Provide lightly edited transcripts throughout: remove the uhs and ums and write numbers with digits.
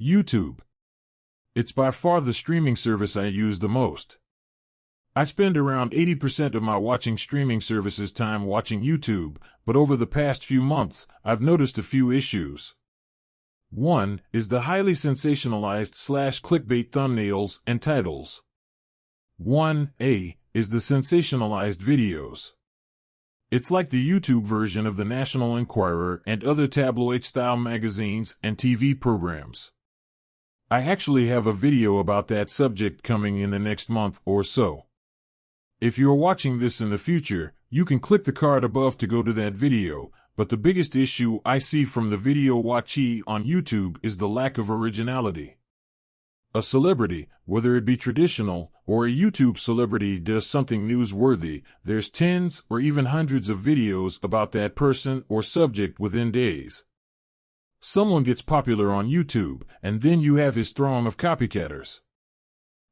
YouTube. It's by far the streaming service I use the most. I spend around 80% of my watching streaming services time watching YouTube, but over the past few months, I've noticed a few issues. One is the highly sensationalized/clickbait thumbnails and titles. 1A is the sensationalized videos. It's like the YouTube version of the National Enquirer and other tabloid-style magazines and TV programs. I actually have a video about that subject coming in the next month or so. If you're watching this in the future, you can click the card above to go to that video, but the biggest issue I see from the video watchee on YouTube is the lack of originality. A celebrity, whether it be traditional or a YouTube celebrity, does something newsworthy, there's tens or even hundreds of videos about that person or subject within days. Someone gets popular on YouTube, and then you have his throng of copycatters.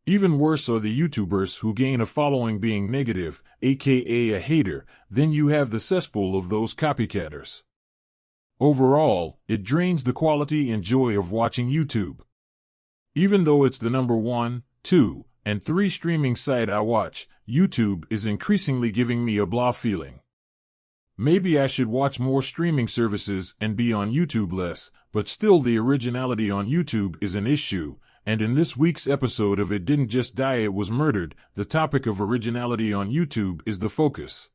Even worse are the YouTubers who gain a following being negative, aka a hater, then you have the cesspool of those copycatters. Overall, it drains the quality and joy of watching YouTube. Even though it's the number 1, 2, and 3 streaming site I watch, YouTube is increasingly giving me a blah feeling. Maybe I should watch more streaming services and be on YouTube less, but still the originality on YouTube is an issue, and in this week's episode of It Didn't Just Die, It Was Murdered, the topic of originality on YouTube is the focus.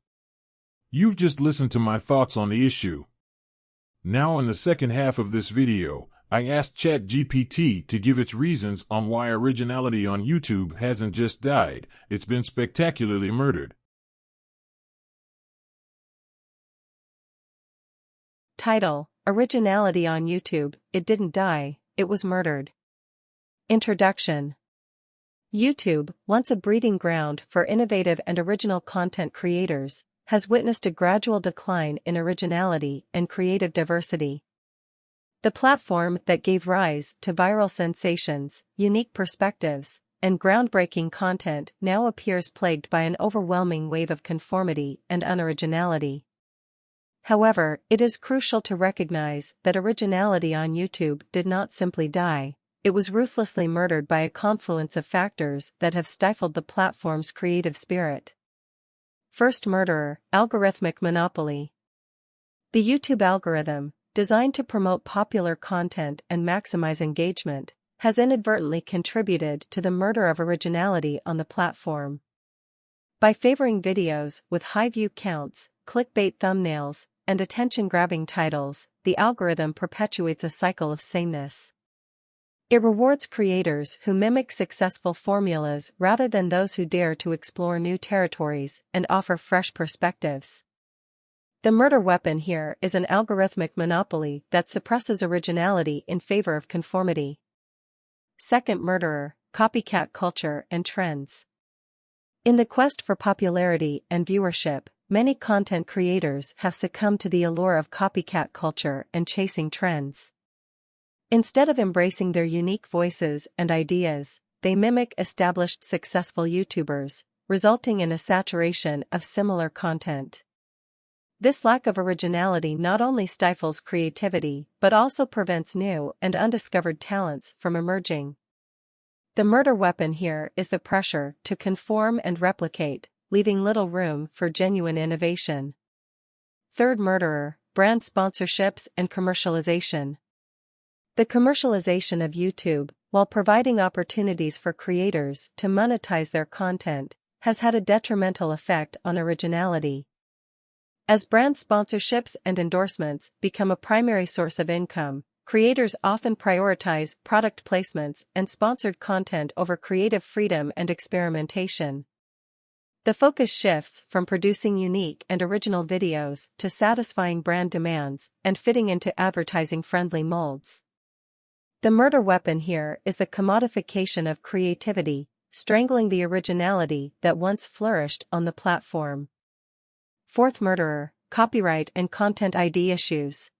You've just listened to my thoughts on the issue. Now in the second half of this video, I asked ChatGPT to give its reasons on why originality on YouTube hasn't just died, it's been spectacularly murdered. Title: Originality on YouTube, It Didn't Die, It Was Murdered. Introduction. YouTube, once a breeding ground for innovative and original content creators, has witnessed a gradual decline in originality and creative diversity. The platform that gave rise to viral sensations, unique perspectives, and groundbreaking content now appears plagued by an overwhelming wave of conformity and unoriginality. However, it is crucial to recognize that originality on YouTube did not simply die, it was ruthlessly murdered by a confluence of factors that have stifled the platform's creative spirit. First murderer: algorithmic monopoly. The YouTube algorithm, designed to promote popular content and maximize engagement, has inadvertently contributed to the murder of originality on the platform. By favoring videos with high view counts, clickbait thumbnails, and attention-grabbing titles, the algorithm perpetuates a cycle of sameness. It rewards creators who mimic successful formulas rather than those who dare to explore new territories and offer fresh perspectives. The murder weapon here is an algorithmic monopoly that suppresses originality in favor of conformity. Second murderer: copycat culture and trends. In the quest for popularity and viewership, many content creators have succumbed to the allure of copycat culture and chasing trends. Instead of embracing their unique voices and ideas, they mimic established successful YouTubers, resulting in a saturation of similar content. This lack of originality not only stifles creativity but also prevents new and undiscovered talents from emerging. The murder weapon here is the pressure to conform and replicate, leaving little room for genuine innovation. Third murderer: brand sponsorships and commercialization. The commercialization of YouTube, while providing opportunities for creators to monetize their content, has had a detrimental effect on originality. As brand sponsorships and endorsements become a primary source of income, creators often prioritize product placements and sponsored content over creative freedom and experimentation. The focus shifts from producing unique and original videos to satisfying brand demands and fitting into advertising-friendly molds. The murder weapon here is the commodification of creativity, strangling the originality that once flourished on the platform. Fourth murderer: copyright and content ID issues.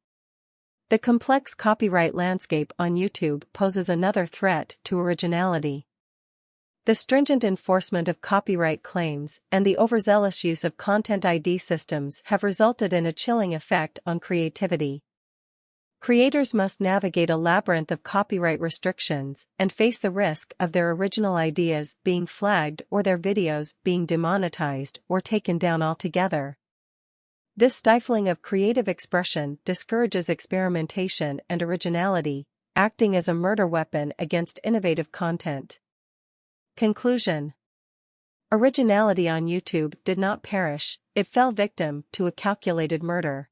The complex copyright landscape on YouTube poses another threat to originality. The stringent enforcement of copyright claims and the overzealous use of content ID systems have resulted in a chilling effect on creativity. Creators must navigate a labyrinth of copyright restrictions and face the risk of their original ideas being flagged or their videos being demonetized or taken down altogether. This stifling of creative expression discourages experimentation and originality, acting as a murder weapon against innovative content. Conclusion: originality on YouTube did not perish, it fell victim to a calculated murder.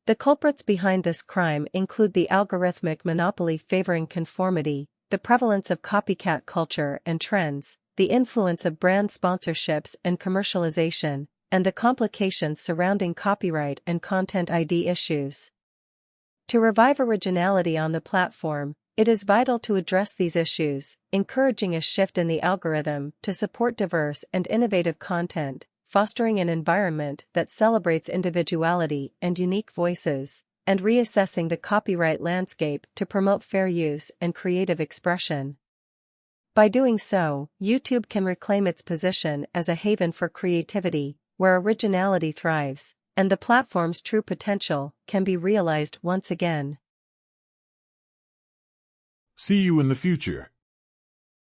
The culprits behind this crime include the algorithmic monopoly favoring conformity, the prevalence of copycat culture and trends, the influence of brand sponsorships and commercialization, and the complications surrounding copyright and content ID issues. To revive originality on the platform, it is vital to address these issues, encouraging a shift in the algorithm to support diverse and innovative content, fostering an environment that celebrates individuality and unique voices, and reassessing the copyright landscape to promote fair use and creative expression. By doing so, YouTube can reclaim its position as a haven for creativity, where originality thrives, and the platform's true potential can be realized once again. See you in the future.